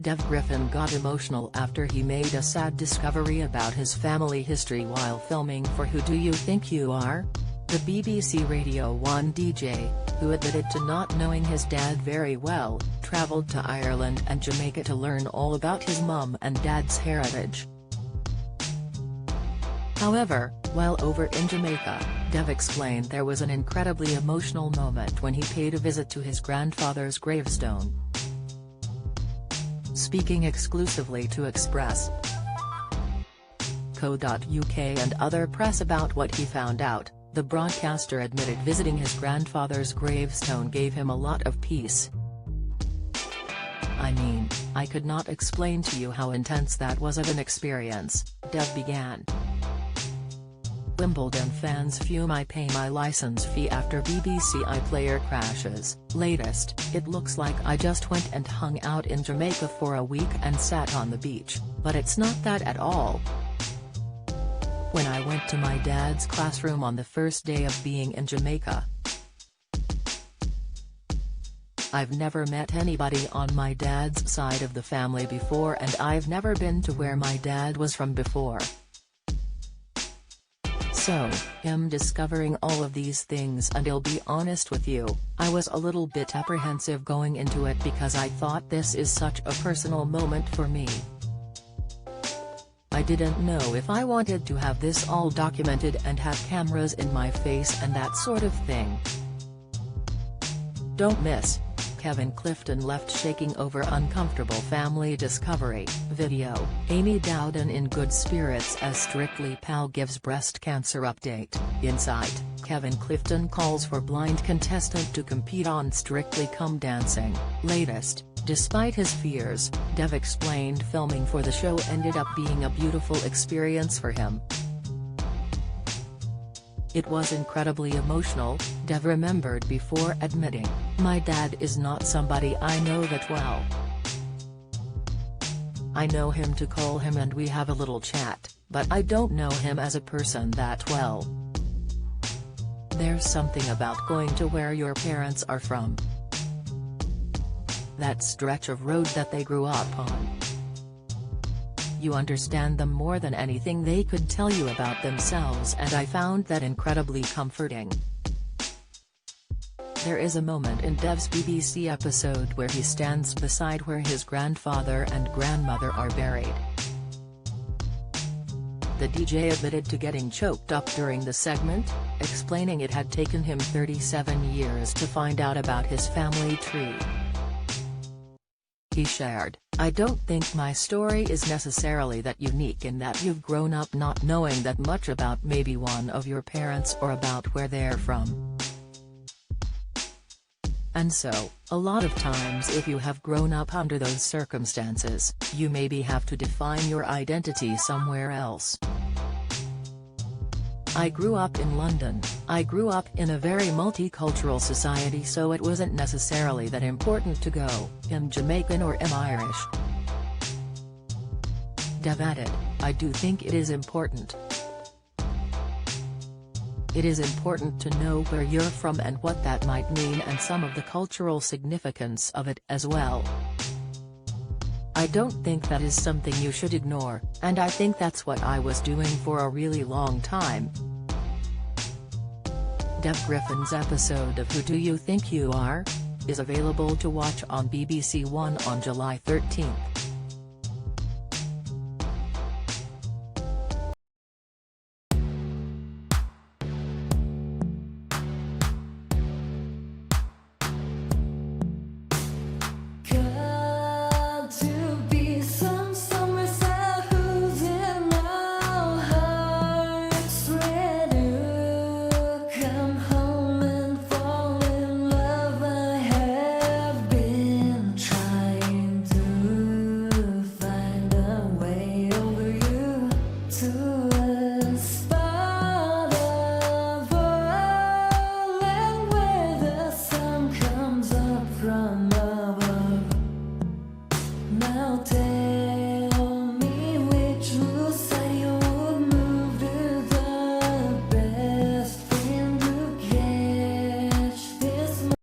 Dev Griffin got emotional after he made a sad discovery about his family history while filming for Who Do You Think You Are? The BBC Radio 1 DJ, who admitted to not knowing his dad very well, travelled to Ireland and Jamaica to learn all about his mum and dad's heritage. However, while over in Jamaica, Dev explained there was an incredibly emotional moment when he paid a visit to his grandfather's gravestone. Speaking exclusively to Express.co.uk and other press about what he found out, the broadcaster admitted visiting his grandfather's gravestone gave him a lot of peace. "I mean, I could not explain to you how intense that was of an experience," Dev began. Wimbledon fans fume. "I pay my license fee after BBC iPlayer crashes." Latest, "It looks like I just went and hung out in Jamaica for a week and sat on the beach, but it's not that at all. When I went to my dad's classroom on the first day of being in Jamaica, I've never met anybody on my dad's side of the family before and I've never been to where my dad was from before." So, him discovering all of these things, and I'll be honest with you, I was a little bit apprehensive going into it because I thought this is such a personal moment for me. I didn't know if I wanted to have this all documented and have cameras in my face and that sort of thing. Don't miss. Kevin Clifton left shaking over uncomfortable family discovery. Video, Amy Dowden in good spirits as Strictly Pal gives breast cancer update. Insight, Kevin Clifton calls for blind contestant to compete on Strictly Come Dancing. Latest, despite his fears, Dev explained filming for the show ended up being a beautiful experience for him. "It was incredibly emotional," Dev remembered before admitting, "My dad is not somebody I know that well. I know him to call him and we have a little chat, but I don't know him as a person that well. There's something about going to where your parents are from. That stretch of road that they grew up on. You understand them more than anything they could tell you about themselves, and I found that incredibly comforting." There is a moment in Dev's BBC episode where he stands beside where his grandfather and grandmother are buried. The DJ admitted to getting choked up during the segment, explaining it had taken him 37 years to find out about his family tree. He shared, "I don't think my story is necessarily that unique in that you've grown up not knowing that much about maybe one of your parents or about where they're from. And so, a lot of times if you have grown up under those circumstances, you maybe have to define your identity somewhere else. I grew up in London, I grew up in a very multicultural society, so it wasn't necessarily that important to go, am Jamaican or am Irish." Dev added, "I do think it is important. It is important to know where you're from and what that might mean and some of the cultural significance of it as well. I don't think that is something you should ignore, and I think that's what I was doing for a really long time." Dev Griffin's episode of Who Do You Think You Are? Is available to watch on BBC One on July 13.